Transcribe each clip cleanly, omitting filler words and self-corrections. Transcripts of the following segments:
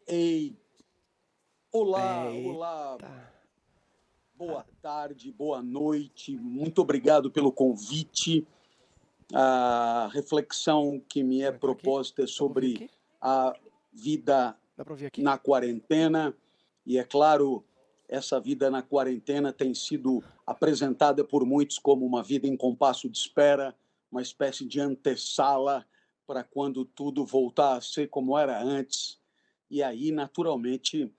Ei, olá, olá, Eita. boa tarde, boa noite, muito obrigado pelo convite. A reflexão que me é Como é que tá aqui? proposta é Dá pra ouvir sobre aqui? a vida Dá pra ouvir aqui? na quarentena, e é claro, essa vida na quarentena tem sido apresentada por muitos como uma vida em compasso de espera, uma espécie de antessala para quando tudo voltar a ser como era antes. E aí, naturalmente,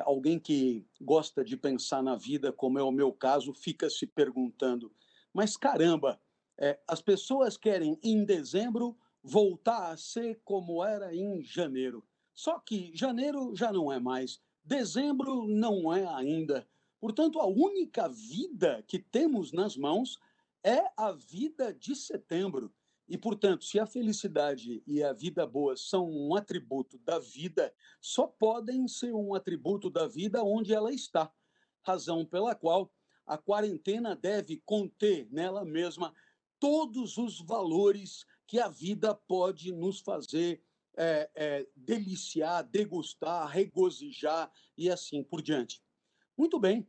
alguém que gosta de pensar na vida, como é o meu caso, fica se perguntando: mas caramba, as pessoas querem em dezembro voltar a ser como era em janeiro. Só que janeiro já não é mais, dezembro não é ainda. Portanto, a única vida que temos nas mãos é a vida de setembro. E, portanto, se a felicidade e a vida boa são um atributo da vida, só podem ser um atributo da vida onde ela está. Razão pela qual a quarentena deve conter nela mesma todos os valores que a vida pode nos fazer deliciar, degustar, regozijar e assim por diante. Muito bem.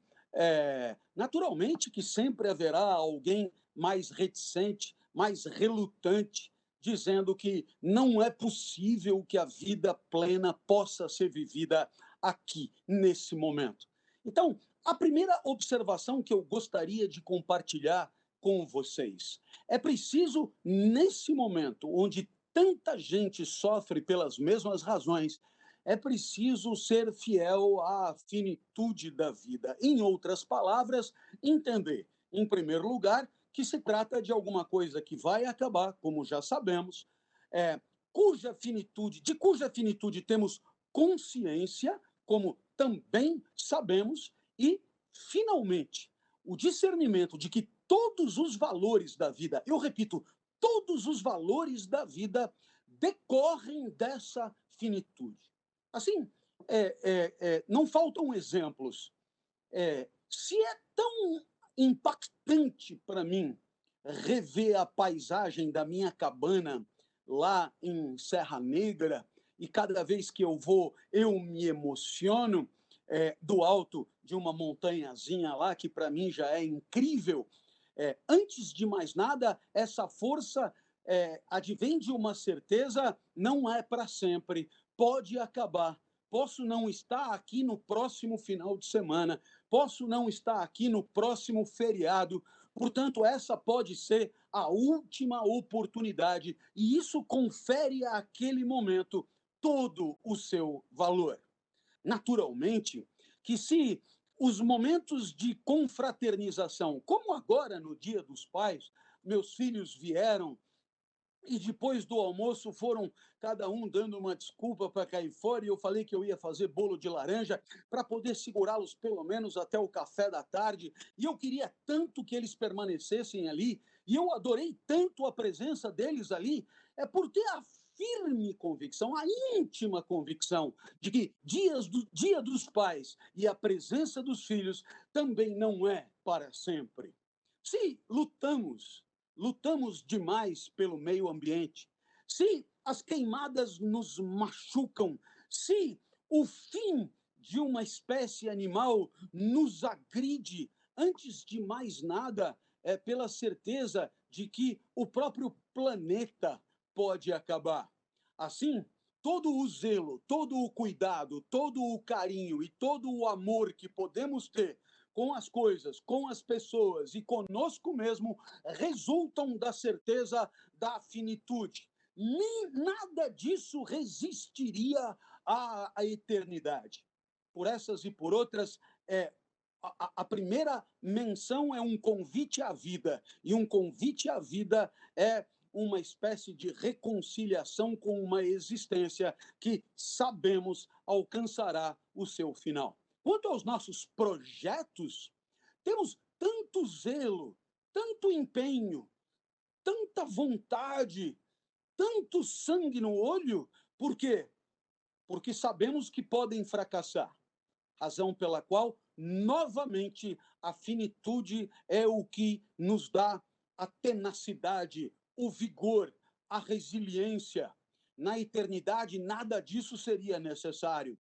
Naturalmente que sempre haverá alguém mais reticente, mais relutante, dizendo que não é possível que a vida plena possa ser vivida aqui, nesse momento. Então, a primeira observação que eu gostaria de compartilhar com vocês é preciso, nesse momento, onde tanta gente sofre pelas mesmas razões, é preciso ser fiel à finitude da vida. Em outras palavras, entender, em primeiro lugar, que se trata de alguma coisa que vai acabar, como já sabemos, é, de cuja finitude temos consciência, como também sabemos, e, finalmente, o discernimento de que todos os valores da vida, eu repito, todos os valores da vida decorrem dessa finitude. Assim, não faltam exemplos. Se é tão impactante para mim rever a paisagem da minha cabana lá em Serra Negra, e cada vez que eu vou, eu me emociono do alto de uma montanhazinha lá, que para mim já é incrível. Antes de mais nada, essa força advém de uma certeza, não é para sempre, pode acabar. Posso não estar aqui no próximo final de semana, posso não estar aqui no próximo feriado, portanto, essa pode ser a última oportunidade, e isso confere àquele momento todo o seu valor. Naturalmente, que se os momentos de confraternização, como agora no Dia dos Pais, meus filhos vieram e depois do almoço foram cada um dando uma desculpa para cair fora, e eu falei que eu ia fazer bolo de laranja para poder segurá-los pelo menos até o café da tarde, e eu queria tanto que eles permanecessem ali, e eu adorei tanto a presença deles ali, é por ter a firme convicção, a íntima convicção de que Dia dos Pais e a presença dos filhos também não é para sempre. Se lutamos demais pelo meio ambiente, se as queimadas nos machucam, se o fim de uma espécie animal nos agride, antes de mais nada, é pela certeza de que o próprio planeta pode acabar. Assim, todo o zelo, todo o cuidado, todo o carinho e todo o amor que podemos ter com as coisas, com as pessoas e conosco mesmo, resultam da certeza da finitude. Nem nada disso resistiria à eternidade. Por essas e por outras, a primeira menção é um convite à vida, e um convite à vida é uma espécie de reconciliação com uma existência que sabemos alcançará o seu final. Quanto aos nossos projetos, temos tanto zelo, tanto empenho, tanta vontade, tanto sangue no olho, por quê? Porque sabemos que podem fracassar. Razão pela qual, novamente, a finitude é o que nos dá a tenacidade, o vigor, a resiliência. na eternidade nada disso seria necessário.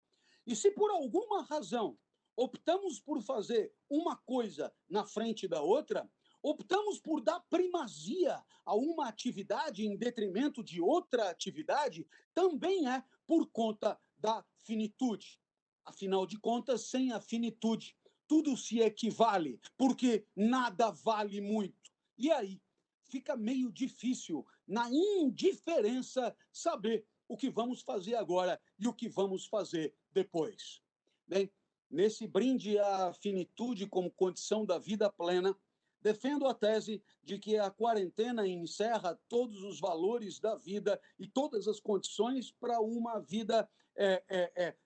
E se por alguma razão optamos por fazer uma coisa na frente da outra, optamos por dar primazia a uma atividade em detrimento de outra atividade, também é por conta da finitude. Afinal de contas, sem a finitude, tudo se equivale, porque nada vale muito. E aí fica meio difícil, na indiferença, saber o que vamos fazer agora e o que vamos fazer depois. Bem, nesse brinde à finitude como condição da vida plena, defendo a tese de que a quarentena encerra todos os valores da vida e todas as condições para uma vida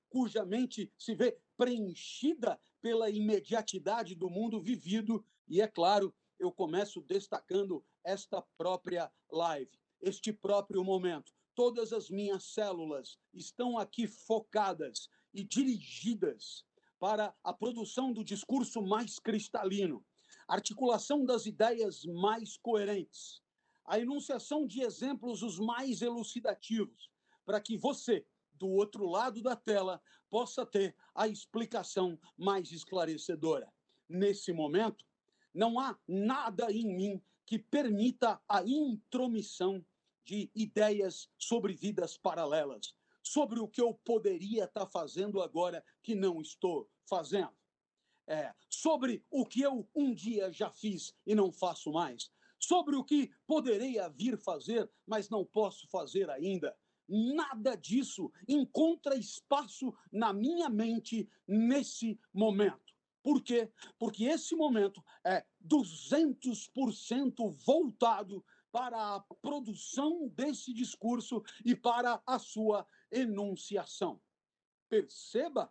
cuja mente se vê preenchida pela imediatidade do mundo vivido. E, é claro, eu começo destacando esta própria live, este próprio momento. Todas as minhas células estão aqui focadas e dirigidas para a produção do discurso mais cristalino, a articulação das ideias mais coerentes, a enunciação de exemplos os mais elucidativos, para que você, do outro lado da tela, possa ter a explicação mais esclarecedora. Nesse momento, não há nada em mim que permita a intromissão de ideias sobre vidas paralelas, sobre o que eu poderia estar fazendo agora que não estou fazendo. Sobre o que eu um dia já fiz e não faço mais, sobre o que poderia vir fazer, mas não posso fazer ainda. Nada disso encontra espaço na minha mente nesse momento. Por quê? Porque esse momento é 200% voltado para a produção desse discurso e para a sua enunciação. Perceba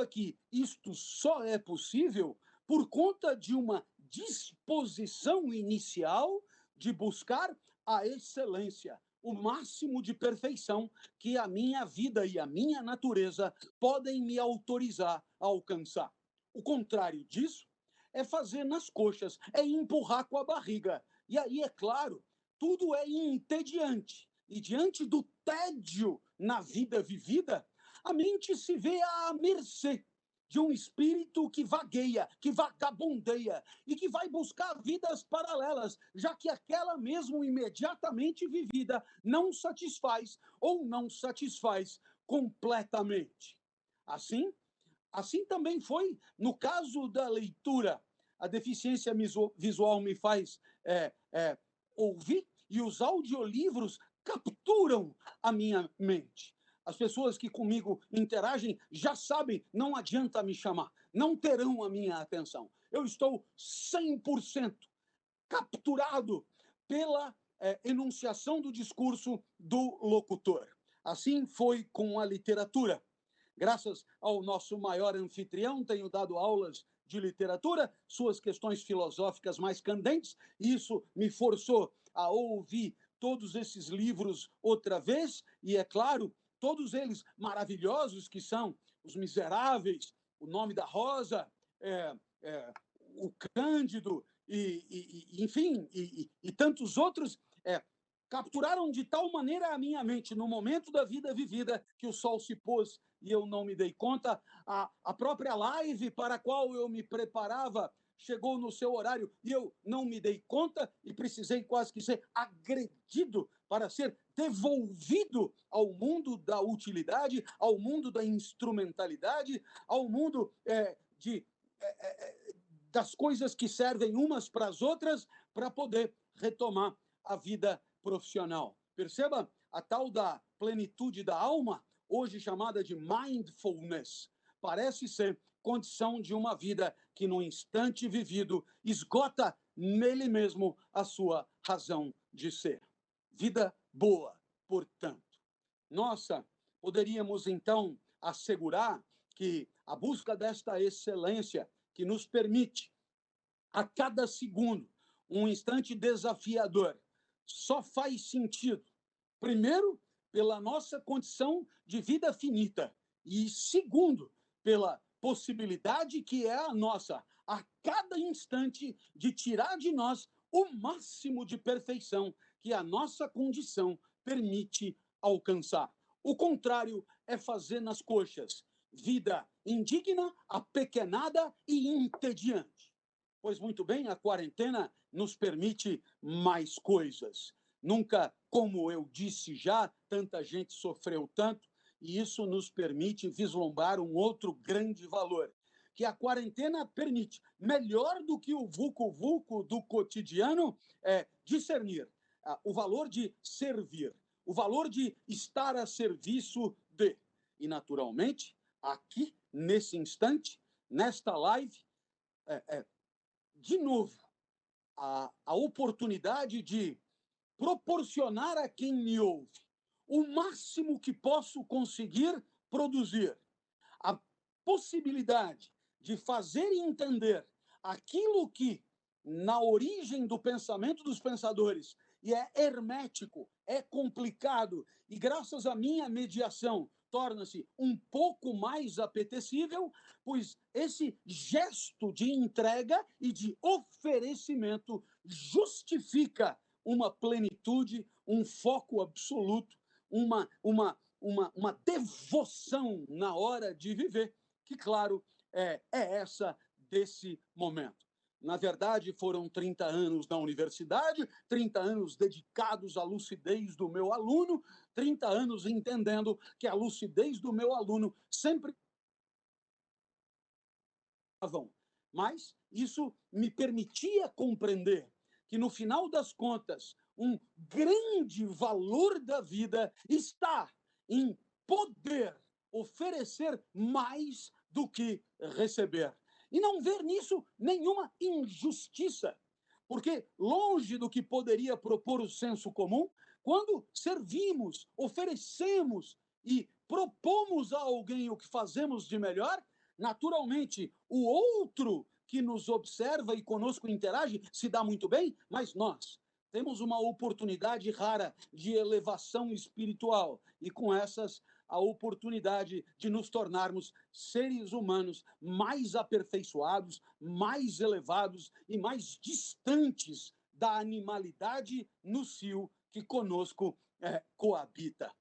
que isto só é possível por conta de uma disposição inicial de buscar a excelência, o máximo de perfeição que a minha vida e a minha natureza podem me autorizar a alcançar. O contrário disso é fazer nas coxas, é empurrar com a barriga. E aí, é claro, tudo é entediante. E diante do tédio na vida vivida, a mente se vê à mercê de um espírito que vagueia, que vagabundeia e que vai buscar vidas paralelas, já que aquela mesmo imediatamente vivida não satisfaz ou não satisfaz completamente. Assim, assim também foi no caso da leitura. A deficiência visual me faz ouvir, e os audiolivros capturam a minha mente. As pessoas que comigo interagem já sabem, não adianta me chamar, não terão a minha atenção. Eu estou 100% capturado pela enunciação do discurso do locutor. Assim foi com a literatura. Graças ao nosso maior anfitrião, tenho dado aulas de literatura, suas questões filosóficas mais candentes, e isso me forçou a ouvir todos esses livros outra vez, e, é claro, todos eles maravilhosos, que são Os Miseráveis, O Nome da Rosa, O Cândido, enfim, e tantos outros, capturaram de tal maneira a minha mente no momento da vida vivida que o sol se pôs e eu não me dei conta. A própria live para a qual eu me preparava chegou no seu horário e eu não me dei conta e precisei quase que ser agredido para ser devolvido ao mundo da utilidade, ao mundo da instrumentalidade, ao mundo das coisas que servem umas para as outras para poder retomar a vida profissional. Perceba a tal da plenitude da alma, hoje chamada de mindfulness, parece ser condição de uma vida que, no instante vivido, esgota nele mesmo a sua razão de ser. Vida boa, portanto. Nossa, poderíamos então assegurar que a busca desta excelência que nos permite, a cada segundo, um instante desafiador, só faz sentido, primeiro, pela nossa condição de vida finita, e segundo, pela possibilidade que é a nossa, a cada instante, de tirar de nós o máximo de perfeição que a nossa condição permite alcançar. O contrário é fazer nas coxas. Vida indigna, apequenada e entediante. Pois muito bem, a quarentena nos permite mais coisas. Nunca, como eu disse já, tanta gente sofreu tanto, e isso nos permite vislumbrar um outro grande valor, que a quarentena permite, melhor do que o vulco-vulco do cotidiano, discernir o valor de servir, o valor de estar a serviço de. E, naturalmente, aqui, nesse instante, nesta live, de novo, a oportunidade de proporcionar a quem me ouve o máximo que posso conseguir produzir, a possibilidade de fazer entender aquilo que, na origem do pensamento dos pensadores, e é hermético, é complicado, e graças à minha mediação torna-se um pouco mais apetecível, pois esse gesto de entrega e de oferecimento justifica uma plenitude, um foco absoluto, uma devoção na hora de viver, que, claro, é essa desse momento. Na verdade, foram 30 anos na universidade, 30 anos dedicados à lucidez do meu aluno, 30 anos entendendo que a lucidez do meu aluno sempre. Mas isso me permitia compreender que, no final das contas, um grande valor da vida está em poder oferecer mais do que receber. E não ver nisso nenhuma injustiça, porque, longe do que poderia propor o senso comum, quando servimos, oferecemos e propomos a alguém o que fazemos de melhor, naturalmente, o outro que nos observa e conosco interage se dá muito bem, mas nós temos uma oportunidade rara de elevação espiritual e, com essas, a oportunidade de nos tornarmos seres humanos mais aperfeiçoados, mais elevados e mais distantes da animalidade no cio que conosco coabita.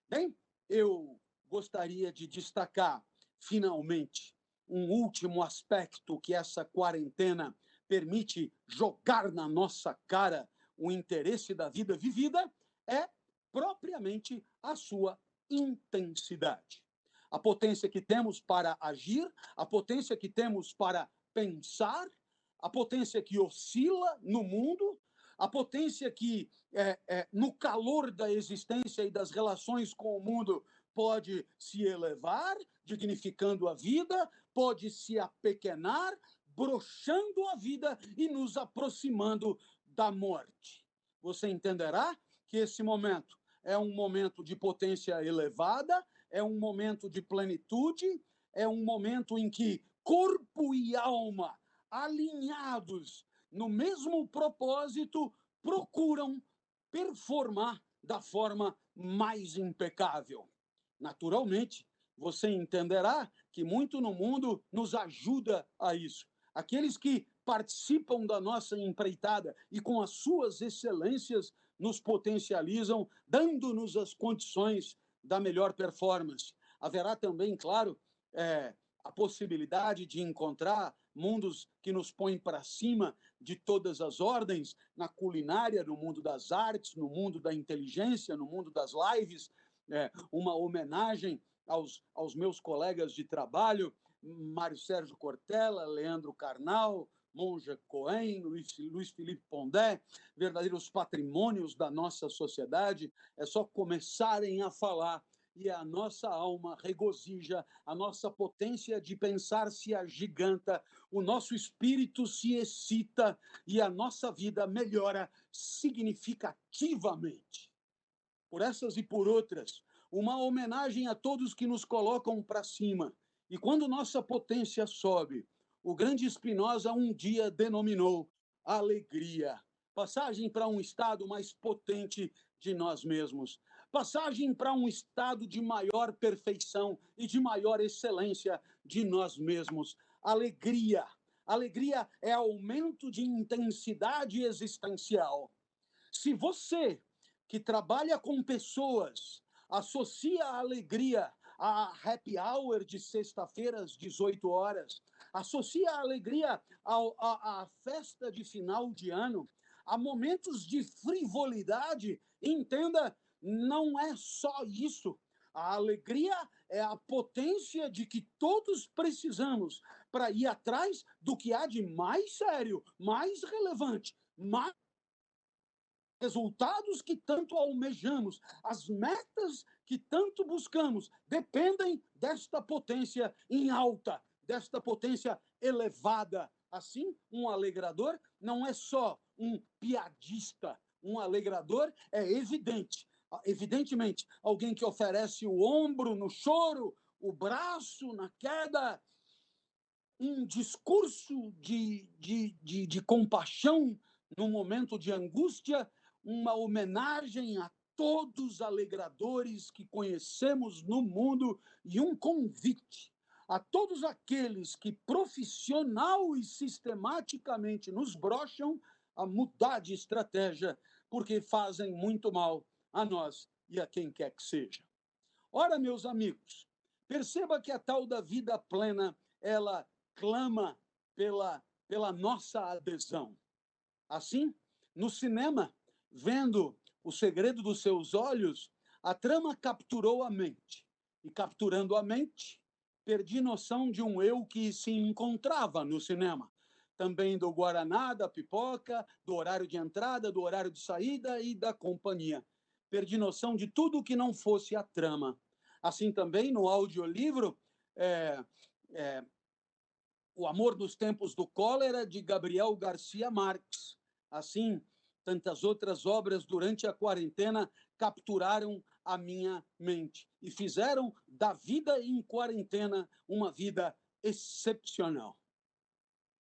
Bem, eu gostaria de destacar, finalmente, um último aspecto que essa quarentena permite jogar na nossa cara o interesse da vida vivida, é propriamente a sua intensidade. A potência que temos para agir, a potência que temos para pensar, a potência que oscila no mundo, a potência que, no calor da existência e das relações com o mundo, pode se elevar, dignificando a vida, pode se apequenar, broxando a vida e nos aproximando da morte. Você entenderá que esse momento é um momento de potência elevada, é um momento de plenitude, é um momento em que corpo e alma, alinhados no mesmo propósito, procuram performar da forma mais impecável. Naturalmente, você entenderá que muito no mundo nos ajuda a isso. Aqueles que participam da nossa empreitada e, com as suas excelências, nos potencializam, dando-nos as condições da melhor performance. Haverá também, claro, a possibilidade de encontrar mundos que nos põem para cima de todas as ordens, na culinária, no mundo das artes, no mundo da inteligência, no mundo das lives, uma homenagem aos meus colegas de trabalho, Mário Sérgio Cortella, Leandro Carnal, Monja Cohen, Luiz Felipe Pondé, verdadeiros patrimônios da nossa sociedade. É só começarem a falar e a nossa alma regozija, a nossa potência de pensar se agiganta, o nosso espírito se excita e a nossa vida melhora significativamente. Por essas e por outras, uma homenagem a todos que nos colocam para cima. E quando nossa potência sobe, o grande Spinoza um dia denominou alegria. Passagem para um estado mais potente de nós mesmos. Passagem para um estado de maior perfeição e de maior excelência de nós mesmos. Alegria. Alegria é aumento de intensidade existencial. Se você, que trabalha com pessoas, Associa a alegria à happy hour de sexta-feira às 18 horas. Associa a alegria à festa de final de ano, a momentos de frivolidade. Entenda, não é só isso. A alegria é a potência de que todos precisamos para ir atrás do que há de mais sério, mais relevante, mais resultados que tanto almejamos, as metas que tanto buscamos, dependem desta potência em alta, desta potência elevada. Assim, um alegrador não é só um piadista, um alegrador é evidentemente, alguém que oferece o ombro no choro, o braço na queda, um discurso de compaixão no momento de angústia, uma homenagem a todos os alegradores que conhecemos no mundo e um convite a todos aqueles que profissional e sistematicamente nos brocham a mudar de estratégia, porque fazem muito mal a nós e a quem quer que seja. Ora, meus amigos, perceba que a tal da vida plena, ela clama pela nossa adesão. Assim, no cinema, vendo O Segredo dos Seus Olhos, a trama capturou a mente. E capturando a mente, perdi noção de um eu que se encontrava no cinema. Também do guaraná, da pipoca, do horário de entrada, do horário de saída e da companhia. Perdi noção de tudo que não fosse a trama. Assim também, no audiolivro, é, é, O Amor dos Tempos do Cólera, de Gabriel Garcia Marques. Assim, tantas outras obras durante a quarentena capturaram a minha mente e fizeram da vida em quarentena uma vida excepcional.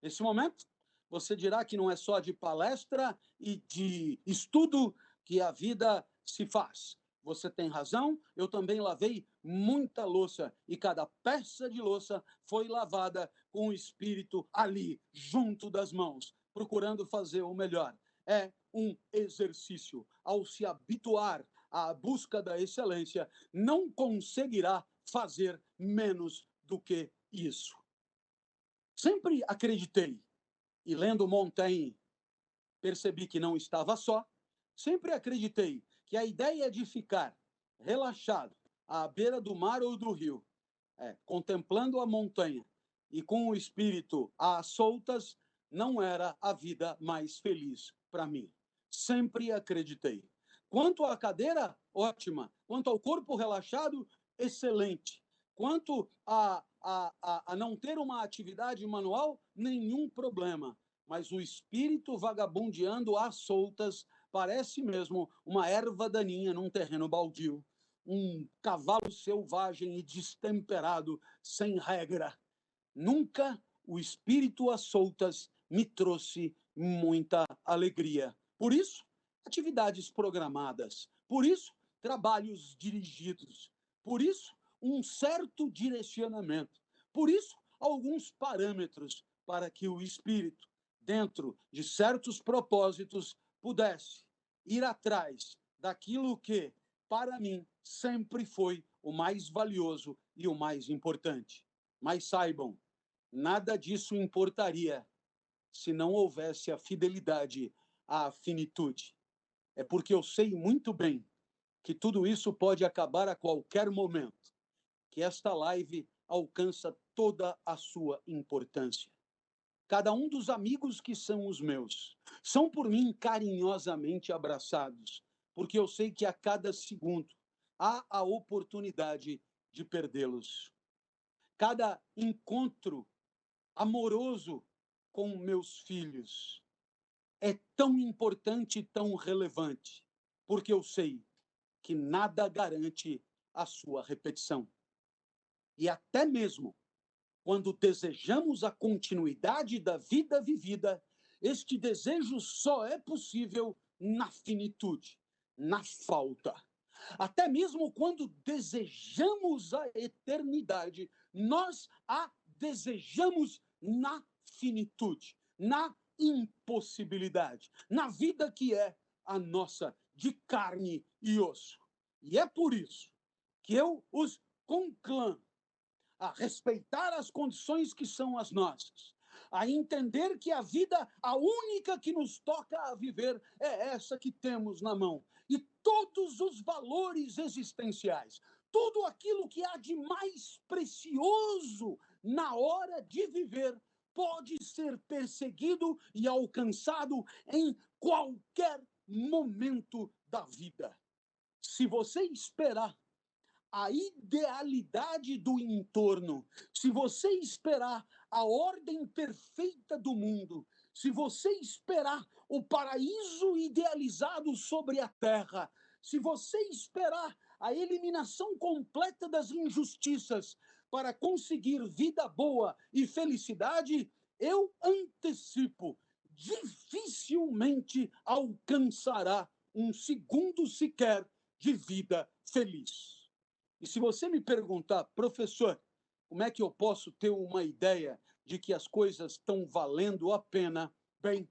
Nesse momento, você dirá que não é só de palestra e de estudo que a vida se faz. Você tem razão, eu também lavei muita louça e cada peça de louça foi lavada com o espírito ali, junto das mãos, procurando fazer o melhor. É um exercício. Ao se habituar à busca da excelência, não conseguirá fazer menos do que isso. Sempre acreditei, e lendo Montaigne, percebi que não estava só. Sempre acreditei que a ideia de ficar relaxado à beira do mar ou do rio, contemplando a montanha e com o espírito às soltas, não era a vida mais feliz para mim. Sempre acreditei. Quanto à cadeira, ótima. Quanto ao corpo relaxado, excelente. Quanto a não ter uma atividade manual, nenhum problema. Mas o espírito vagabundeando às soltas parece mesmo uma erva daninha num terreno baldio, um cavalo selvagem e destemperado, sem regra. Nunca o espírito às soltas me trouxe muita alegria. Por isso, atividades programadas. Por isso, trabalhos dirigidos. Por isso, um certo direcionamento. Por isso, alguns parâmetros para que o espírito, dentro de certos propósitos, pudesse ir atrás daquilo que, para mim, sempre foi o mais valioso e o mais importante. Mas saibam, nada disso importaria se não houvesse a fidelidade à finitude. É porque eu sei muito bem que tudo isso pode acabar a qualquer momento, que esta live alcança toda a sua importância. Cada um dos amigos que são os meus são por mim carinhosamente abraçados, porque eu sei que a cada segundo há a oportunidade de perdê-los. Cada encontro amoroso com meus filhos é tão importante e tão relevante, porque eu sei que nada garante a sua repetição. E até mesmo quando desejamos a continuidade da vida vivida, este desejo só é possível na finitude, na falta. Até mesmo quando desejamos a eternidade, nós a desejamos na finitude, na impossibilidade, na vida que é a nossa, de carne e osso. E é por isso que eu os conclamo a respeitar as condições que são as nossas, a entender que a vida, a única que nos toca a viver, é essa que temos na mão. E todos os valores existenciais, tudo aquilo que há de mais precioso na hora de viver, pode ser perseguido e alcançado em qualquer momento da vida. Se você esperar a idealidade do entorno, se você esperar a ordem perfeita do mundo, se você esperar o paraíso idealizado sobre a terra, se você esperar a eliminação completa das injustiças para conseguir vida boa e felicidade, eu antecipo, dificilmente alcançará um segundo sequer de vida feliz. E se você me perguntar, professor, como é que eu posso ter uma ideia de que as coisas estão valendo a pena? Bem,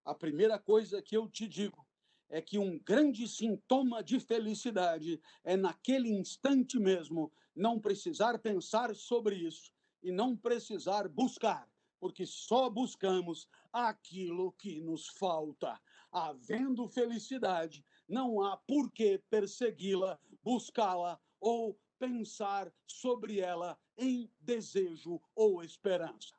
a primeira coisa que eu te digo é que um grande sintoma de felicidade é, naquele instante mesmo, não precisar pensar sobre isso e não precisar buscar, porque só buscamos aquilo que nos falta. Havendo felicidade, não há por que persegui-la, buscá-la ou pensar sobre ela em desejo ou esperança.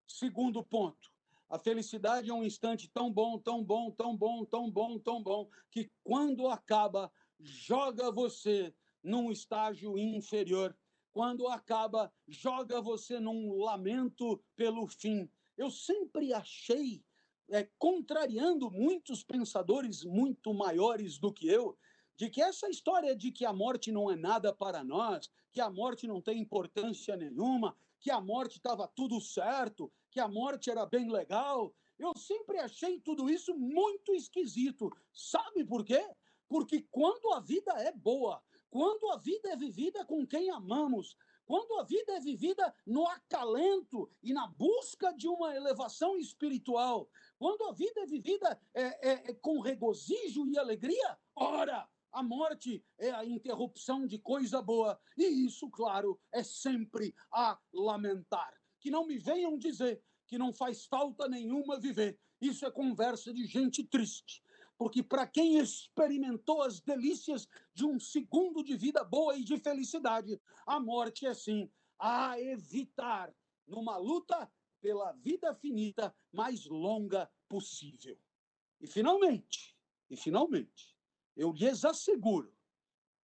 Segundo ponto, a felicidade é um instante tão bom, tão bom, tão bom, tão bom, tão bom, que quando acaba, joga você num estágio inferior. Quando acaba, joga você num lamento pelo fim. Eu sempre achei, contrariando muitos pensadores muito maiores do que eu, de que essa história de que a morte não é nada para nós, que a morte não tem importância nenhuma, que a morte estava tudo certo, que a morte era bem legal. Eu sempre achei tudo isso muito esquisito. Sabe por quê? Porque quando a vida é boa, quando a vida é vivida com quem amamos, quando a vida é vivida no acalento e na busca de uma elevação espiritual, quando a vida é vivida com regozijo e alegria, ora, a morte é a interrupção de coisa boa, e isso, claro, é sempre a lamentar. Que não me venham dizer que não faz falta nenhuma viver. Isso é conversa de gente triste. Porque para quem experimentou as delícias de um segundo de vida boa e de felicidade, a morte é sim a evitar numa luta pela vida finita mais longa possível. E finalmente, eu lhes asseguro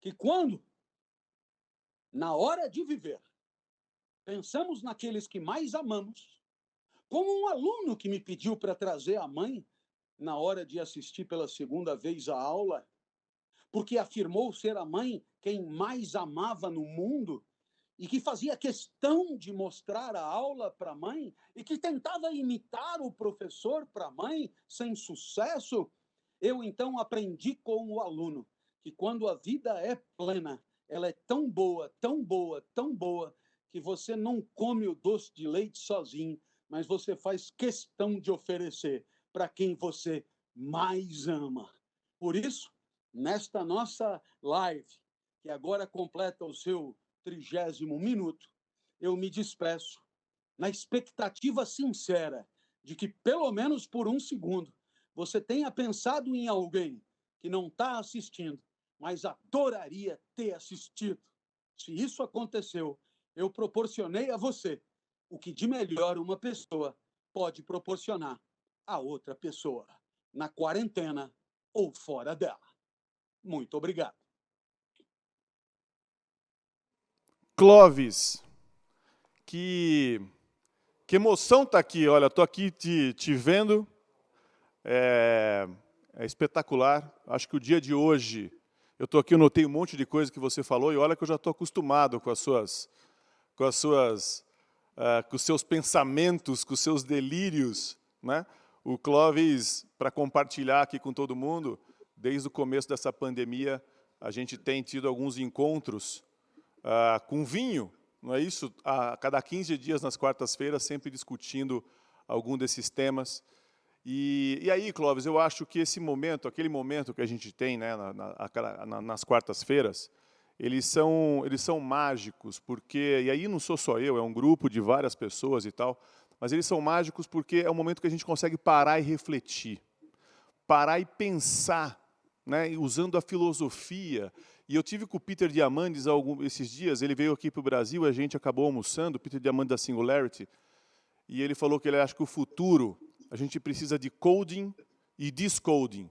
que quando, na hora de viver, pensamos naqueles que mais amamos, como um aluno que me pediu para trazer a mãe na hora de assistir pela segunda vez a aula, porque afirmou ser a mãe quem mais amava no mundo e que fazia questão de mostrar a aula para a mãe e que tentava imitar o professor para a mãe sem sucesso, eu então aprendi com o aluno que quando a vida é plena, ela é tão boa, tão boa, tão boa, que você não come o doce de leite sozinho, mas você faz questão de oferecer para quem você mais ama. Por isso, nesta nossa live, que agora completa o seu 30º minuto, eu me despeço na expectativa sincera de que, pelo menos por um segundo, você tenha pensado em alguém que não está assistindo, mas adoraria ter assistido. Se isso aconteceu, eu proporcionei a você o que de melhor uma pessoa pode proporcionar a outra pessoa, na quarentena ou fora dela. Muito obrigado. Clóvis, que emoção tá aqui, olha, tô aqui te vendo, é espetacular. Acho que o dia de hoje, eu tô aqui, eu notei um monte de coisa que você falou e olha que eu já tô acostumado com com os seus pensamentos, com os seus delírios, né? O Clóvis, para compartilhar aqui com todo mundo, desde o começo dessa pandemia, a gente tem tido alguns encontros com vinho, não é isso? A cada 15 dias, nas quartas-feiras, sempre discutindo algum desses temas. E aí, Clóvis, eu acho que esse momento, aquele momento que a gente tem, né, nas quartas-feiras, eles são mágicos, porque, e aí não sou só eu, é um grupo de várias pessoas e tal, mas eles são mágicos porque é o momento que a gente consegue parar e refletir, parar e pensar, né, usando a filosofia. E eu tive com o Peter Diamandis esses dias, ele veio aqui para o Brasil, a gente acabou almoçando, o Peter Diamandis da Singularity, e ele falou que ele acha que o futuro, a gente precisa de coding e descoding.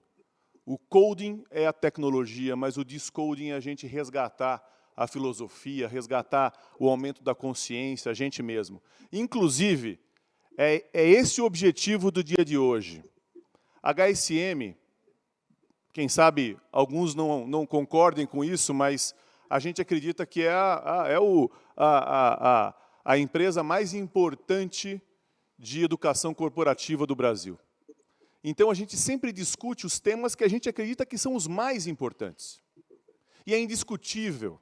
O coding é a tecnologia, mas o descoding é a gente resgatar a filosofia, resgatar o aumento da consciência, a gente mesmo. Inclusive, é esse o objetivo do dia de hoje. HSM, quem sabe alguns não concordem com isso, mas a gente acredita que é a empresa mais importante de educação corporativa do Brasil. Então, a gente sempre discute os temas que a gente acredita que são os mais importantes. E é indiscutível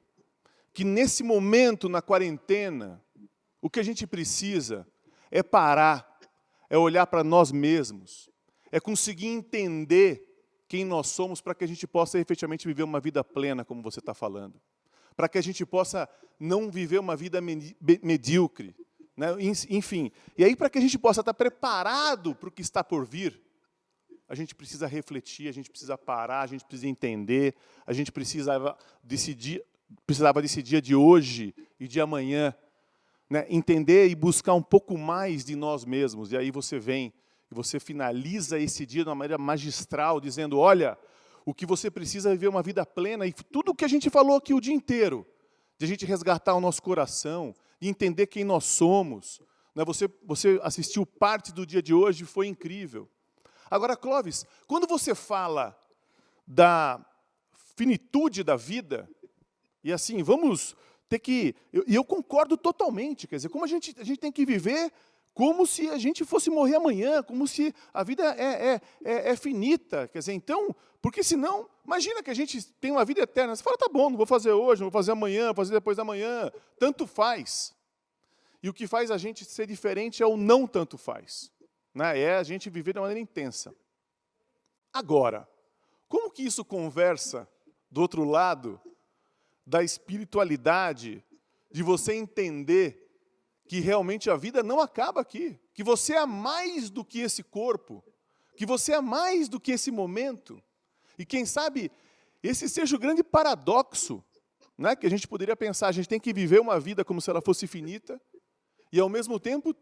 que, nesse momento, na quarentena, o que a gente precisa é parar, é olhar para nós mesmos, é conseguir entender quem nós somos para que a gente possa efetivamente viver uma vida plena, como você está falando. Para que a gente possa não viver uma vida medíocre, né? Enfim. E aí, para que a gente possa estar preparado para o que está por vir, a gente precisa refletir, a gente precisa parar, a gente precisa entender, a gente precisava desse dia de hoje e de amanhã, né, entender e buscar um pouco mais de nós mesmos. E aí você vem e você finaliza esse dia de uma maneira magistral, dizendo, olha, o que você precisa é viver uma vida plena, e tudo o que a gente falou aqui o dia inteiro, de a gente resgatar o nosso coração, e entender quem nós somos. Né, você assistiu parte do dia de hoje, foi incrível. Agora, Clóvis, quando você fala da finitude da vida, e assim, vamos ter que... E eu concordo totalmente, quer dizer, como a gente tem que viver como se a gente fosse morrer amanhã, como se a vida é finita, quer dizer, então, porque senão, imagina que a gente tem uma vida eterna, você fala, tá bom, não vou fazer hoje, não vou fazer amanhã, vou fazer depois da manhã, tanto faz. E o que faz a gente ser diferente é o não tanto faz. Né? É a gente viver de uma maneira intensa. Agora, como que isso conversa do outro lado da espiritualidade, de você entender que realmente a vida não acaba aqui, que você é mais do que esse corpo, que você é mais do que esse momento, e quem sabe esse seja o grande paradoxo, né? Que a gente poderia pensar, a gente tem que viver uma vida como se ela fosse finita, e ao mesmo tempo,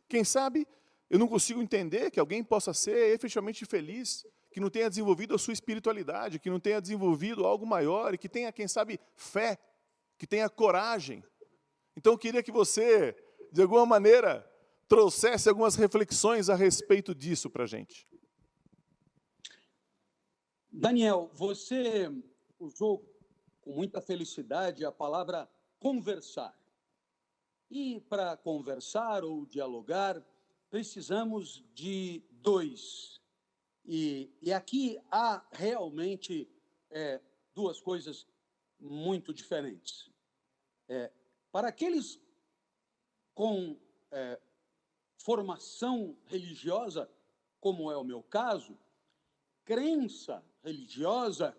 quem sabe, eu não consigo entender que alguém possa ser efetivamente feliz, que não tenha desenvolvido a sua espiritualidade, que não tenha desenvolvido algo maior, e que tenha, quem sabe, fé, que tenha coragem. Então, eu queria que você, de alguma maneira, trouxesse algumas reflexões a respeito disso para a gente. Daniel, você usou com muita felicidade a palavra conversar. E para conversar ou dialogar, precisamos de dois. E aqui há realmente duas coisas muito diferentes. Para aqueles com formação religiosa, como é o meu caso, crença religiosa,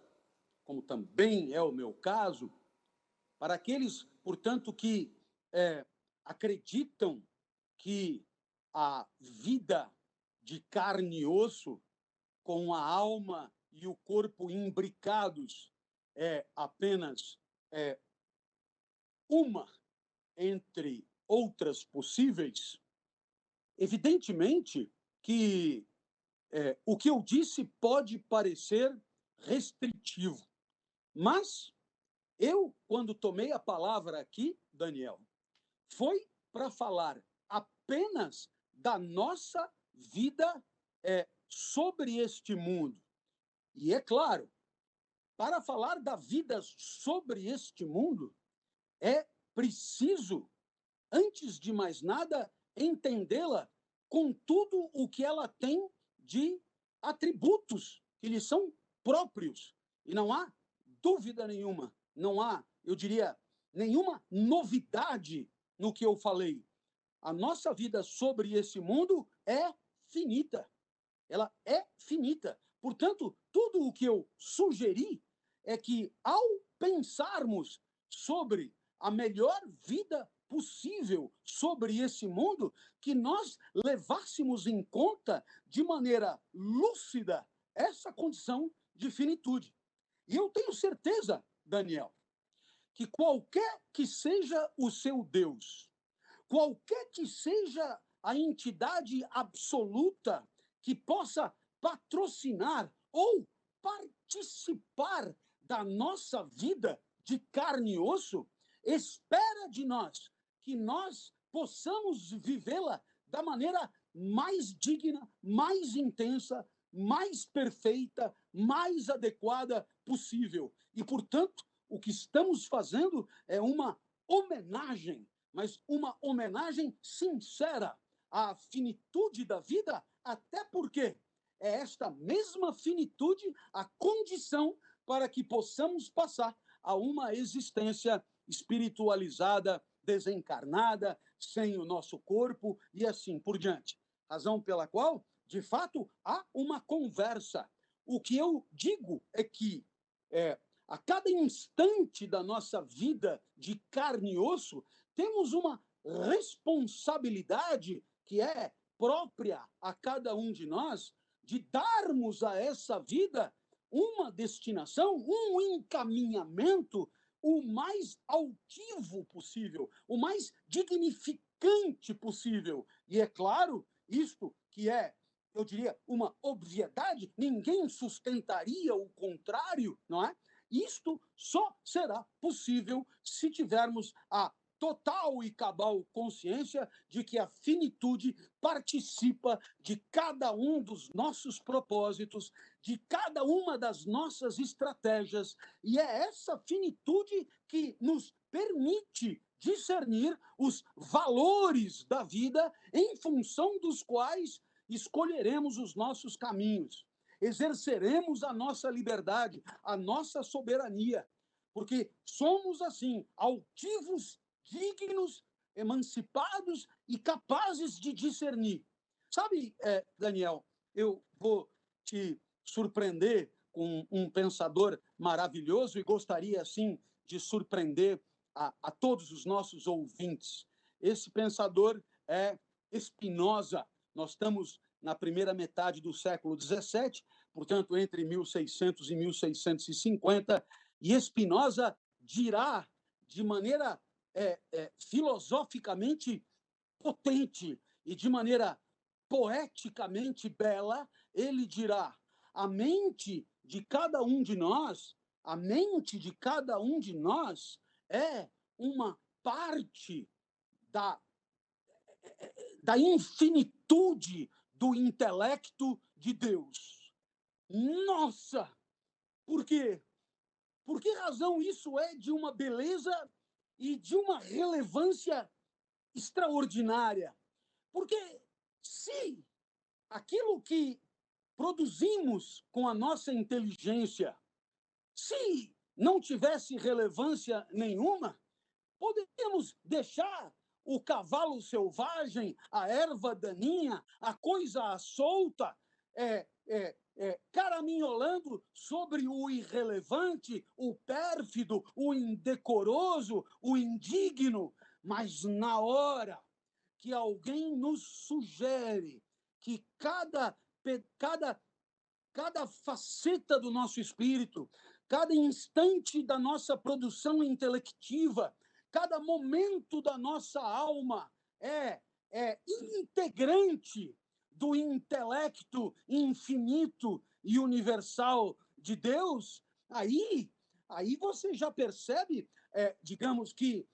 como também é o meu caso, para aqueles, portanto, que acreditam que a vida de carne e osso, com a alma e o corpo imbricados, é apenas uma entre outras possíveis, evidentemente que o que eu disse pode parecer restritivo, mas eu, quando tomei a palavra aqui, Daniel, foi para falar apenas da nossa vida sobre este mundo. E é claro, para falar da vida sobre este mundo, é preciso, antes de mais nada, entendê-la com tudo o que ela tem de atributos que lhe são próprios. E não há dúvida nenhuma, não há, eu diria, nenhuma novidade no que eu falei. A nossa vida sobre esse mundo é finita. Ela é finita. Portanto, tudo o que eu sugeri é que, ao pensarmos sobre a melhor vida possível sobre esse mundo, que nós levássemos em conta de maneira lúcida essa condição de finitude. E eu tenho certeza, Daniel, que qualquer que seja o seu Deus, qualquer que seja a entidade absoluta que possa patrocinar ou participar da nossa vida de carne e osso, espera de nós que nós possamos vivê-la da maneira mais digna, mais intensa, mais perfeita, mais adequada possível. E, portanto, o que estamos fazendo é uma homenagem, mas uma homenagem sincera à finitude da vida, até porque é esta mesma finitude a condição para que possamos passar a uma existência espiritualizada, desencarnada, sem o nosso corpo e assim por diante. Razão pela qual, de fato, há uma conversa. O que eu digo é que a cada instante da nossa vida de carne e osso, temos uma responsabilidade que é própria a cada um de nós de darmos a essa vida uma destinação, um encaminhamento o mais altivo possível, o mais dignificante possível. E é claro, isto que é, eu diria, uma obviedade, ninguém sustentaria o contrário, não é? Isto só será possível se tivermos a total e cabal consciência de que a finitude participa de cada um dos nossos propósitos, de cada uma das nossas estratégias, e é essa finitude que nos permite discernir os valores da vida em função dos quais escolheremos os nossos caminhos, exerceremos a nossa liberdade, a nossa soberania, porque somos, assim, altivos, dignos, emancipados e capazes de discernir. Sabe, Daniel, eu vou te surpreender com um pensador maravilhoso e gostaria, assim, de surpreender a todos os nossos ouvintes. Esse pensador é Spinoza. Nós estamos na primeira metade do século XVII, portanto, entre 1600 e 1650, e Spinoza dirá de maneira filosoficamente potente e de maneira poeticamente bela, ele dirá: a mente de cada um de nós, a mente de cada um de nós é uma parte da, da infinitude do intelecto de Deus. Nossa! Por quê? Por que razão isso é de uma beleza e de uma relevância extraordinária? Porque se aquilo que produzimos com a nossa inteligência, se não tivesse relevância nenhuma, poderíamos deixar o cavalo selvagem, a erva daninha, a coisa solta, caraminholando sobre o irrelevante, o pérfido, o indecoroso, o indigno. Mas na hora que alguém nos sugere que cada faceta do nosso espírito, cada instante da nossa produção intelectiva, cada momento da nossa alma é integrante do intelecto infinito e universal de Deus, aí você já percebe, digamos que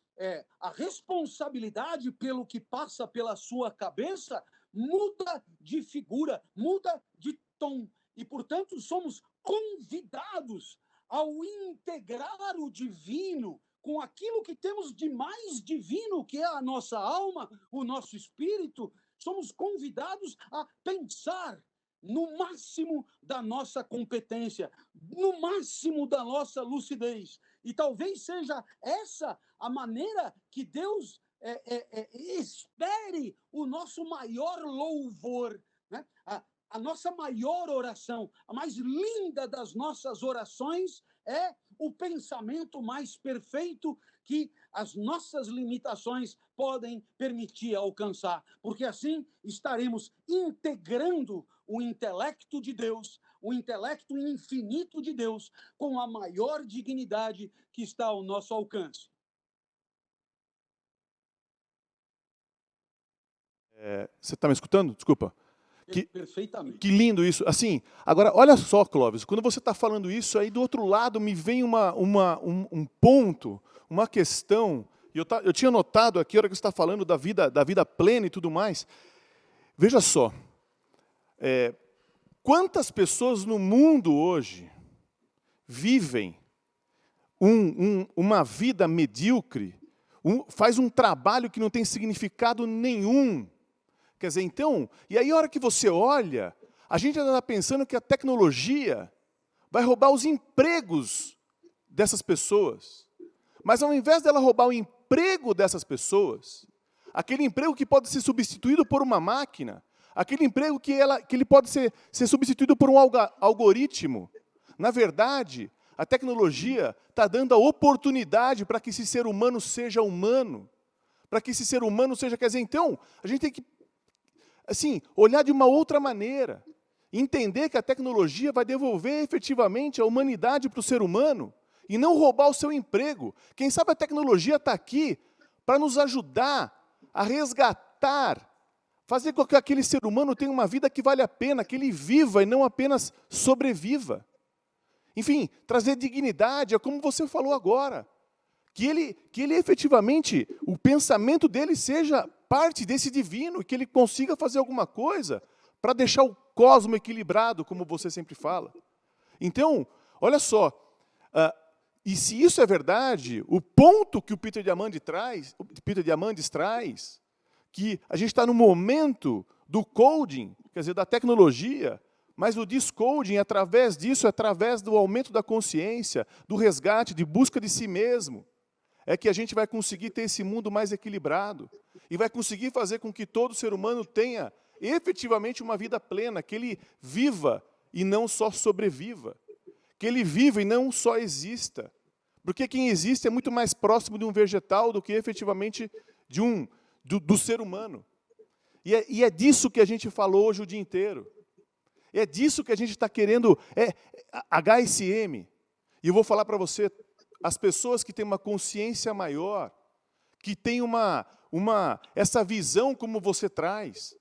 a responsabilidade pelo que passa pela sua cabeça muda de figura, muda de tom. E, portanto, somos convidados ao integrar o divino com aquilo que temos de mais divino, que é a nossa alma, o nosso espírito. Somos convidados a pensar no máximo da nossa competência, no máximo da nossa lucidez. E talvez seja essa a maneira que Deus espere o nosso maior louvor, né? a nossa maior oração, a mais linda das nossas orações, é o pensamento mais perfeito que as nossas limitações podem permitir alcançar, porque assim estaremos integrando o intelecto de Deus, o intelecto infinito de Deus, com a maior dignidade que está ao nosso alcance. Você está me escutando? Desculpa. Perfeitamente. Que lindo isso. Assim, agora, olha só, Clóvis, quando você está falando isso, aí do outro lado me vem um ponto, uma questão, e eu tinha notado aqui, a hora que você está falando da vida plena e tudo mais. Veja só, quantas pessoas no mundo hoje vivem uma vida medíocre, faz um trabalho que não tem significado nenhum. Quer dizer, então, e aí a hora que você olha, a gente ainda está pensando que a tecnologia vai roubar os empregos dessas pessoas. Mas ao invés dela roubar o emprego dessas pessoas, aquele emprego que pode ser substituído por uma máquina, aquele emprego que ele pode ser substituído por um algoritmo, na verdade, a tecnologia está dando a oportunidade para que esse ser humano seja humano, para que esse ser humano seja, quer dizer, então, a gente tem que assim, olhar de uma outra maneira, entender que a tecnologia vai devolver efetivamente a humanidade para o ser humano e não roubar o seu emprego. Quem sabe a tecnologia está aqui para nos ajudar a resgatar, fazer com que aquele ser humano tenha uma vida que vale a pena, que ele viva e não apenas sobreviva. Enfim, trazer dignidade, é como você falou agora, que ele efetivamente, o pensamento dele seja parte desse divino, e que ele consiga fazer alguma coisa para deixar o cosmo equilibrado, como você sempre fala. Então, olha só, e se isso é verdade, o ponto que o Peter Diamandis traz, que a gente está no momento do coding, quer dizer, da tecnologia, mas o descoding, através disso, através do aumento da consciência, do resgate, de busca de si mesmo, é que a gente vai conseguir ter esse mundo mais equilibrado e vai conseguir fazer com que todo ser humano tenha efetivamente uma vida plena, que ele viva e não só sobreviva, que ele viva e não só exista. Porque quem existe é muito mais próximo de um vegetal do que efetivamente do ser humano. E é disso que a gente falou hoje o dia inteiro. É disso que a gente está querendo, HSM. E eu vou falar para você, as pessoas que têm uma consciência maior, que têm essa visão como você traz,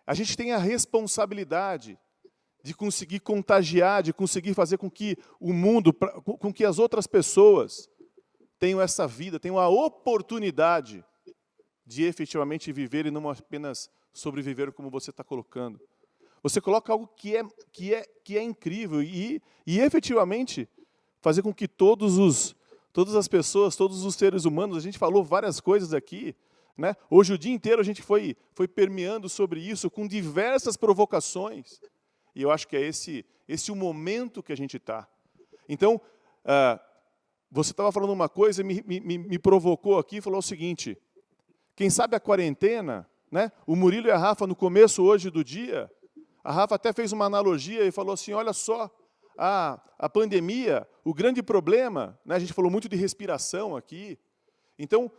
a gente tem a responsabilidade de conseguir contagiar, de conseguir fazer com que o mundo, com que as outras pessoas tenham essa vida, tenham a oportunidade de efetivamente viver e não apenas sobreviver como você está colocando. Você coloca algo que é incrível e efetivamente fazer com que todas as pessoas, todos os seres humanos, a gente falou várias coisas aqui, né? Hoje o dia inteiro a gente foi permeando sobre isso com diversas provocações. E eu acho que é esse o momento que a gente está. Então, você estava falando uma coisa, me provocou aqui e falou o seguinte, quem sabe a quarentena, né? O Murilo e a Rafa, no começo hoje do dia, a Rafa até fez uma analogia e falou assim, olha só, a pandemia, o grande problema, né, a gente falou muito de respiração aqui, então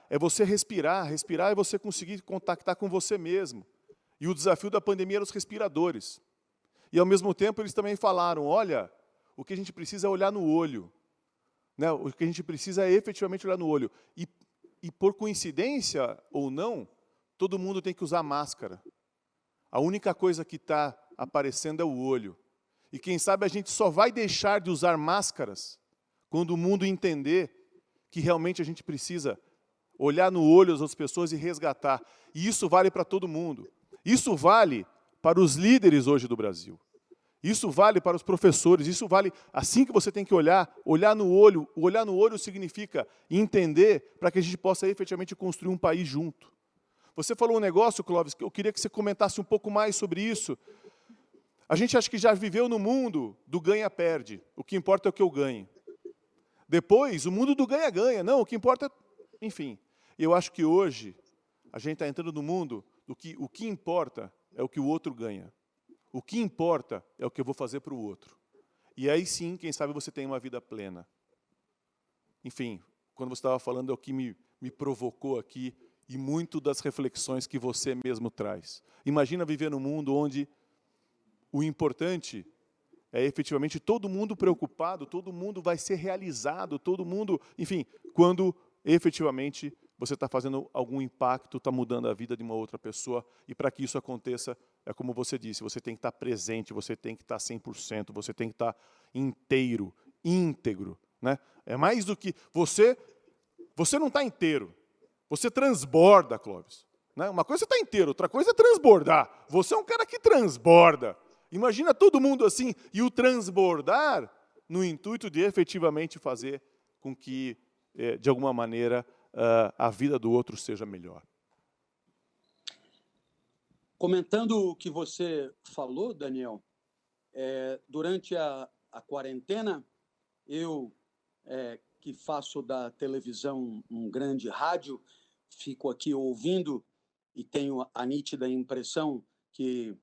é você respirar é você conseguir contactar com você mesmo. E o desafio da pandemia era os respiradores. E ao mesmo tempo eles também falaram, olha, o que a gente precisa é olhar no olho. Né, o que a gente precisa é efetivamente olhar no olho. E por coincidência ou não, todo mundo tem que usar máscara. A única coisa que está aparecendo é o olho. E quem sabe a gente só vai deixar de usar máscaras quando o mundo entender que realmente a gente precisa olhar no olho das outras pessoas e resgatar. E isso vale para todo mundo. Isso vale para os líderes hoje do Brasil. Isso vale para os professores, isso vale, assim que você tem que olhar no olho. Olhar no olho significa entender para que a gente possa efetivamente construir um país junto. Você falou um negócio, Clóvis, que eu queria que você comentasse um pouco mais sobre isso. A gente acha que já viveu no mundo do ganha-perde. O que importa é o que eu ganho. Depois, o mundo do ganha-ganha. Não, o que importa é... Enfim, eu acho que hoje a gente está entrando no mundo do que o que importa é o que o outro ganha. O que importa é o que eu vou fazer para o outro. E aí sim, quem sabe você tem uma vida plena. Enfim, quando você estava falando é o que me provocou aqui e muito das reflexões que você mesmo traz. Imagina viver num mundo onde o importante é efetivamente todo mundo preocupado, todo mundo vai ser realizado, todo mundo... Enfim, quando efetivamente você está fazendo algum impacto, está mudando a vida de uma outra pessoa, e para que isso aconteça, é como você disse, você tem que estar presente, você tem que estar 100%, você tem que estar inteiro, íntegro. Né? É mais do que... Você não está inteiro, você transborda, Clóvis. Né? Uma coisa é estar inteiro, outra coisa é transbordar. Você é um cara que transborda. Imagina todo mundo assim, e o transbordar no intuito de efetivamente fazer com que, de alguma maneira, a vida do outro seja melhor. Comentando o que você falou, Daniel, durante a quarentena, eu, que faço da televisão um grande rádio, fico aqui ouvindo e tenho a nítida impressão que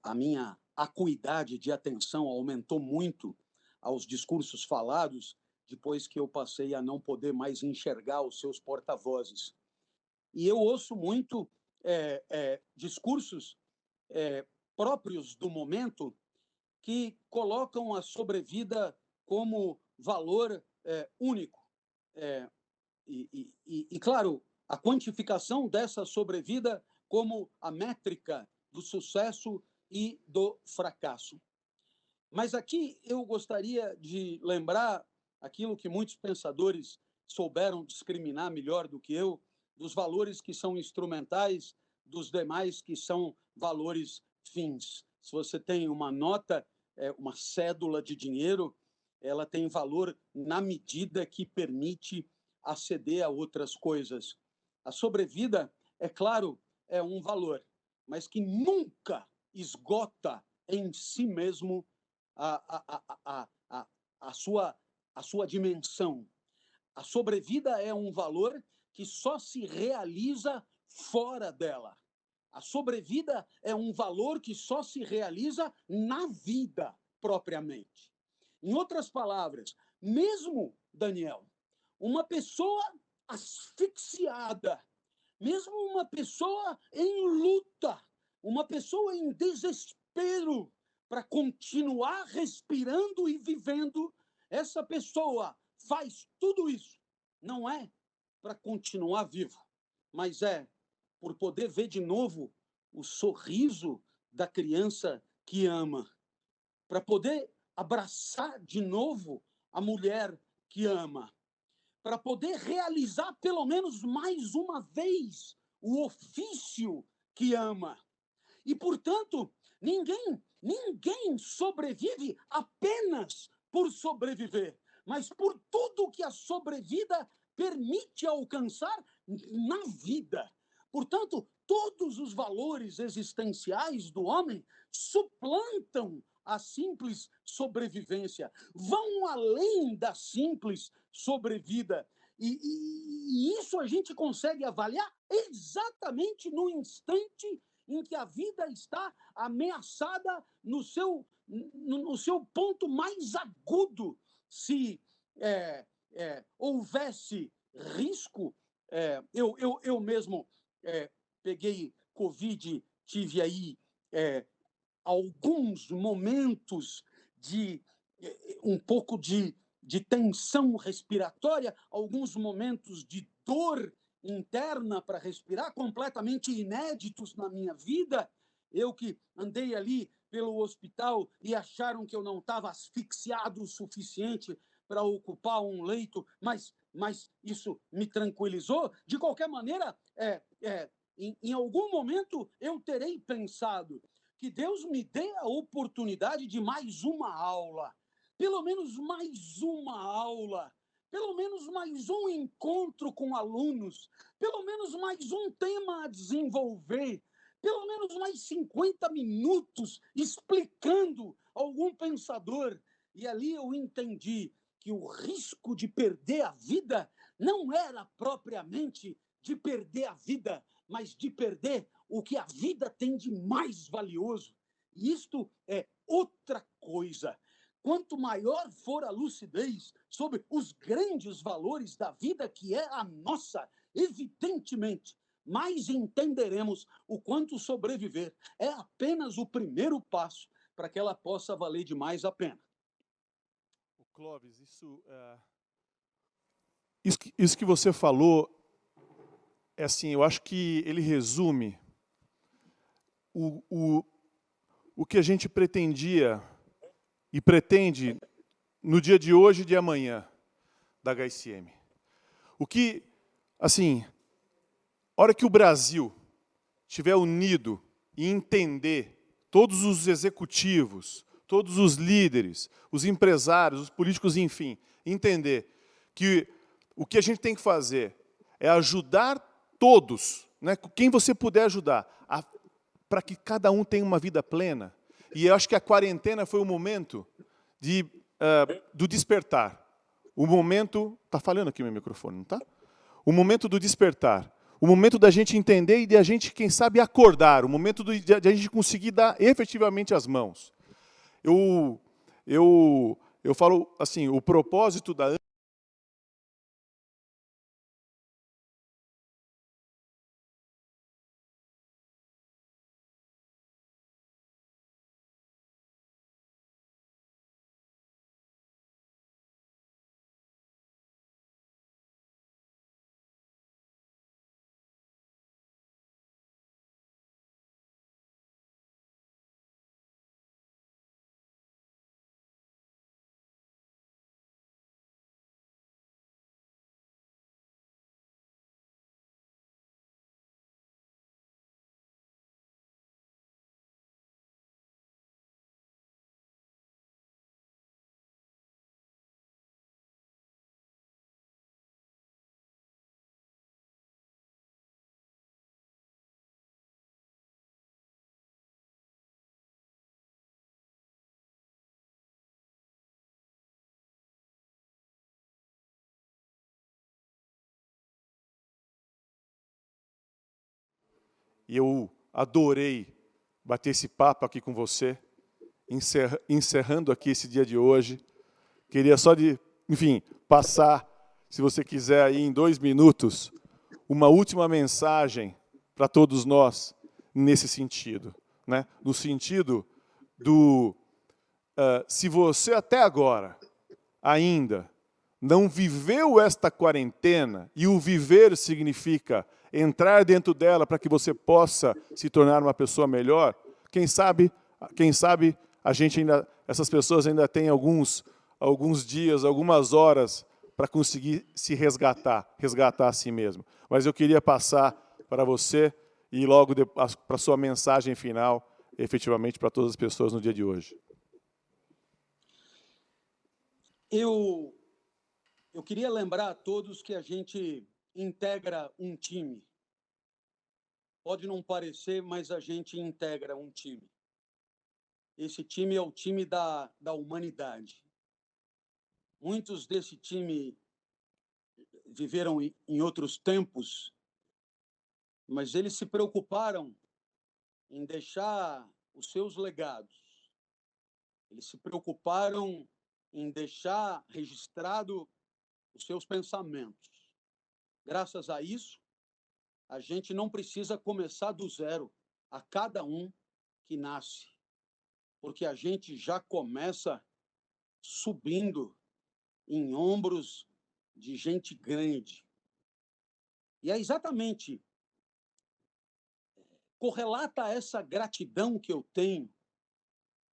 a minha acuidade de atenção aumentou muito aos discursos falados depois que eu passei a não poder mais enxergar os seus porta-vozes. E eu ouço muito discursos próprios do momento que colocam a sobrevida como valor único. E, claro, a quantificação dessa sobrevida como a métrica do sucesso e do fracasso. Mas aqui eu gostaria de lembrar aquilo que muitos pensadores souberam discriminar melhor do que eu, dos valores que são instrumentais, dos demais que são valores fins. Se você tem uma nota, uma cédula de dinheiro, ela tem valor na medida que permite aceder a outras coisas. A sobrevida, é claro, é um valor, mas que nunca esgota em si mesmo a sua dimensão. A sobrevida é um valor que só se realiza fora dela. A sobrevida é um valor que só se realiza na vida propriamente. Em outras palavras, mesmo, Daniel, uma pessoa asfixiada, mesmo uma pessoa em luta, uma pessoa em desespero para continuar respirando e vivendo, essa pessoa faz tudo isso. Não é para continuar vivo, mas é por poder ver de novo o sorriso da criança que ama, para poder abraçar de novo a mulher que ama, para poder realizar pelo menos mais uma vez o ofício que ama. E, portanto, ninguém sobrevive apenas por sobreviver, mas por tudo que a sobrevida permite alcançar na vida. Portanto, todos os valores existenciais do homem suplantam a simples sobrevivência, vão além da simples sobrevida. E isso a gente consegue avaliar exatamente no instante em que a vida está ameaçada no seu ponto mais agudo. Se houvesse risco, eu mesmo peguei Covid, tive aí alguns momentos de um pouco de tensão respiratória, alguns momentos de dor interna para respirar, completamente inéditos na minha vida. Eu que andei ali pelo hospital e acharam que eu não estava asfixiado o suficiente para ocupar um leito, mas isso me tranquilizou. De qualquer maneira, em algum momento eu terei pensado que Deus me dê a oportunidade de mais uma aula, pelo menos mais uma aula, pelo menos mais um encontro com alunos, pelo menos mais um tema a desenvolver, pelo menos mais 50 minutos explicando algum pensador. E ali eu entendi que o risco de perder a vida não era propriamente de perder a vida, mas de perder o que a vida tem de mais valioso. Isto é outra coisa. Quanto maior for a lucidez sobre os grandes valores da vida que é a nossa, evidentemente, mais entenderemos o quanto sobreviver é apenas o primeiro passo para que ela possa valer demais a pena. Clóvis, isso que você falou, é assim, eu acho que ele resume o, o, o que a gente pretendia e pretende no dia de hoje e de amanhã da HSM. O que, assim, a hora que o Brasil estiver unido e entender, todos os executivos, todos os líderes, os empresários, os políticos, enfim, entender que o que a gente tem que fazer é ajudar todos, né, quem você puder ajudar, para que cada um tenha uma vida plena. E eu acho que a quarentena foi o momento do despertar. O momento... Está falhando aqui meu microfone, não está? O momento do despertar. O momento da gente entender e de a gente, quem sabe, acordar. O momento de a gente conseguir dar efetivamente as mãos. Eu falo assim, o propósito da... E eu adorei bater esse papo aqui com você, encerrando aqui esse dia de hoje. Queria só enfim, passar, se você quiser aí em 2 minutos, uma última mensagem para todos nós nesse sentido, né? No sentido do, se você até agora ainda não viveu esta quarentena, e o viver significa entrar dentro dela para que você possa se tornar uma pessoa melhor, quem sabe a gente ainda, essas pessoas ainda têm alguns dias, algumas horas para conseguir se resgatar a si mesmo. Mas eu queria passar para você e logo para a sua mensagem final, efetivamente, para todas as pessoas no dia de hoje. Eu queria lembrar a todos que a gente integra um time. Pode não parecer, mas a gente integra um time. Esse time é o time da humanidade. Muitos desse time viveram em outros tempos, mas eles se preocuparam em deixar os seus legados. Eles se preocuparam em deixar registrado os seus pensamentos. Graças a isso, a gente não precisa começar do zero a cada um que nasce, porque a gente já começa subindo em ombros de gente grande. E é exatamente correlata a essa gratidão que eu tenho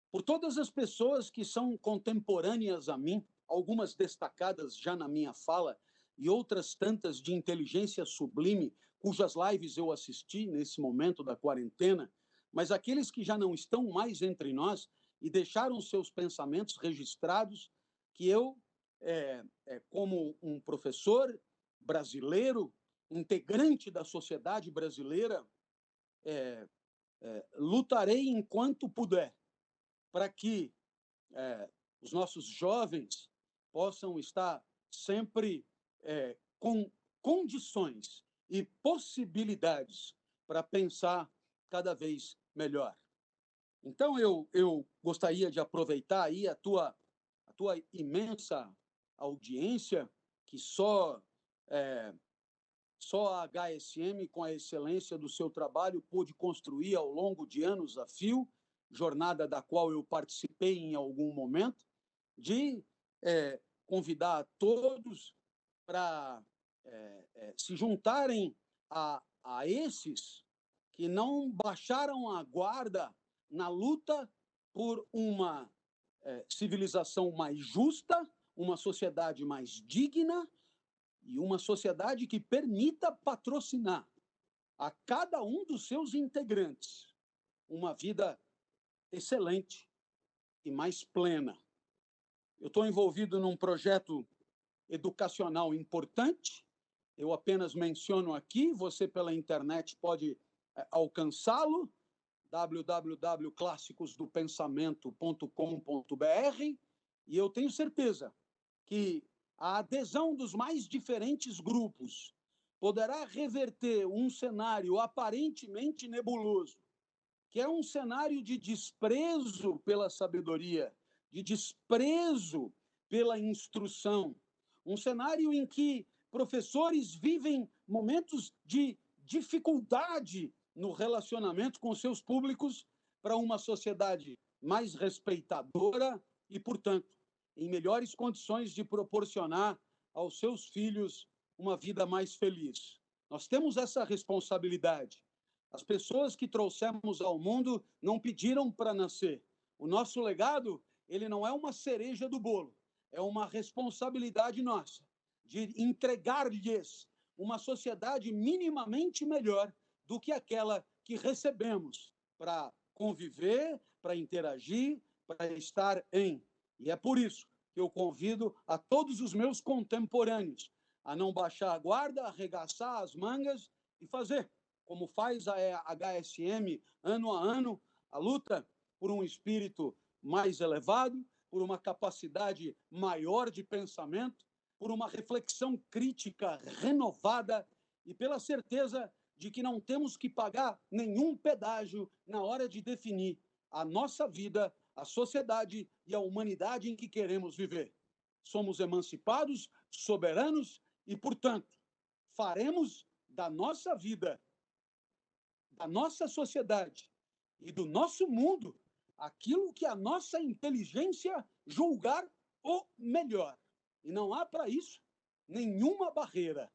por todas as pessoas que são contemporâneas a mim, algumas destacadas já na minha fala e outras tantas de inteligência sublime, cujas lives eu assisti nesse momento da quarentena, mas aqueles que já não estão mais entre nós e deixaram seus pensamentos registrados, que eu, como um professor brasileiro, integrante da sociedade brasileira, lutarei enquanto puder para que os nossos jovens possam estar sempre com condições e possibilidades para pensar cada vez melhor. Então, eu gostaria de aproveitar aí a tua imensa audiência, que só a HSM, com a excelência do seu trabalho, pôde construir ao longo de anos a fio, jornada da qual eu participei em algum momento, de convidar a todos para se juntarem a esses que não baixaram a guarda na luta por uma civilização mais justa, uma sociedade mais digna e uma sociedade que permita patrocinar a cada um dos seus integrantes uma vida excelente e mais plena. Eu estou envolvido num projeto educacional importante, eu apenas menciono aqui, você pela internet pode alcançá-lo, www.classicosdopensamento.com.br, e eu tenho certeza que a adesão dos mais diferentes grupos poderá reverter um cenário aparentemente nebuloso, que é um cenário de desprezo pela sabedoria, de desprezo pela instrução, um cenário em que professores vivem momentos de dificuldade no relacionamento com seus públicos, para uma sociedade mais respeitadora e, portanto, em melhores condições de proporcionar aos seus filhos uma vida mais feliz. Nós temos essa responsabilidade. As pessoas que trouxemos ao mundo não pediram para nascer. O nosso legado, ele não é uma cereja do bolo, é uma responsabilidade nossa de entregar-lhes uma sociedade minimamente melhor do que aquela que recebemos para conviver, para interagir, para estar em. E é por isso que eu convido a todos os meus contemporâneos a não baixar a guarda, arregaçar as mangas e fazer, como faz a HSM ano a ano, a luta por um espírito mais elevado, por uma capacidade maior de pensamento, por uma reflexão crítica renovada e pela certeza de que não temos que pagar nenhum pedágio na hora de definir a nossa vida, a sociedade e a humanidade em que queremos viver. Somos emancipados, soberanos e, portanto, faremos da nossa vida, da nossa sociedade e do nosso mundo aquilo que a nossa inteligência julgar o melhor. E não há para isso nenhuma barreira,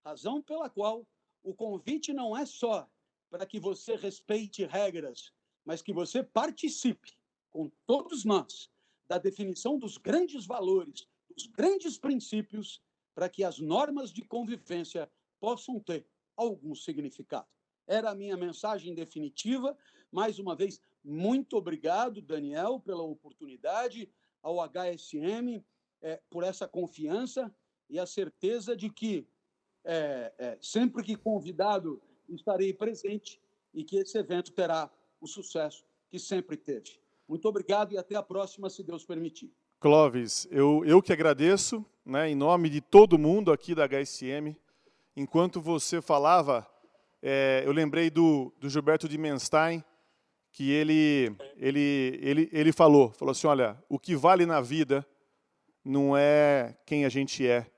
razão pela qual o convite não é só para que você respeite regras, mas que você participe com todos nós da definição dos grandes valores, dos grandes princípios, para que as normas de convivência possam ter algum significado. Era a minha mensagem definitiva. Mais uma vez, muito obrigado, Daniel, pela oportunidade, ao HSM, por essa confiança e a certeza de que sempre que convidado estarei presente e que esse evento terá o sucesso que sempre teve. Muito obrigado e até a próxima, se Deus permitir. Clóvis, eu que agradeço, né, em nome de todo mundo aqui da HSM. Enquanto você falava, eu lembrei do Gilberto de Menstein, que ele falou assim, olha, o que vale na vida não é quem a gente é,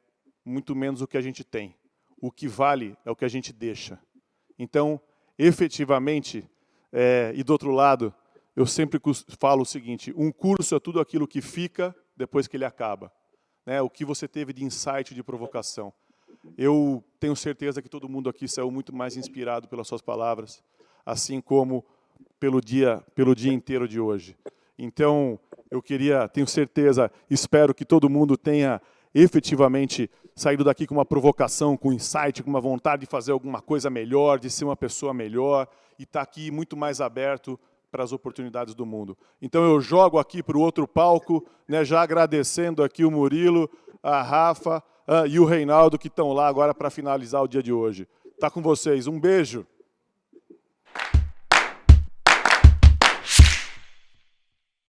muito menos o que a gente tem. O que vale é o que a gente deixa. Então, efetivamente, e do outro lado, eu sempre falo o seguinte, um curso é tudo aquilo que fica depois que ele acaba. Né? O que você teve de insight, de provocação. Eu tenho certeza que todo mundo aqui saiu muito mais inspirado pelas suas palavras, assim como pelo dia inteiro de hoje. Então, tenho certeza, espero que todo mundo tenha efetivamente saído daqui com uma provocação, com um insight, com uma vontade de fazer alguma coisa melhor, de ser uma pessoa melhor, e estar aqui muito mais aberto para as oportunidades do mundo. Então, eu jogo aqui para o outro palco, né, já agradecendo aqui o Murilo, a Rafa e o Reinaldo, que estão lá agora para finalizar o dia de hoje. Está com vocês. Um beijo.